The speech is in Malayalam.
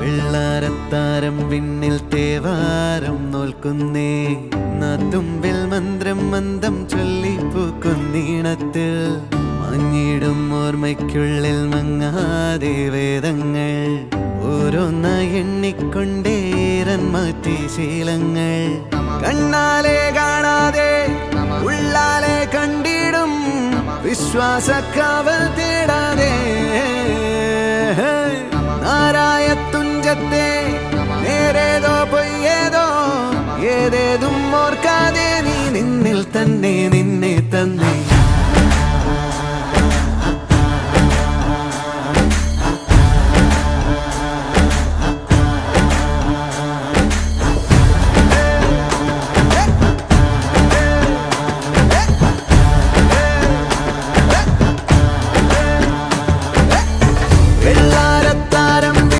വെള്ളാരത്താരം വിണ്ണിൽ തേവാരം നോൽക്കുന്നേ തുമ്പിൽ മന്ത്രം മന്ദം ചൊല്ലിപ്പൂക്കുന്നീണത്തിൽ മഞ്ഞിടും ഓർമ്മയ്ക്കുള്ളിൽ മങ്ങാതെ വേദങ്ങൾ ഓരോന്നായി എണ്ണിക്കൊണ്ടേരൻ മാറ്റി ശീലങ്ങൾ കണ്ണാലെ കാണാതെ ഉള്ളാലെ കണ്ടിടും വിശ്വാസക്കാവൽ തേടാതെ നാരായ തുഞ്ചത്തെ നേരേതോ പൊയ്യേതോ ഏതേതും ഓർക്കാതെ നീ നിന്നിൽ തന്നെ നിന്നെ തന്നെ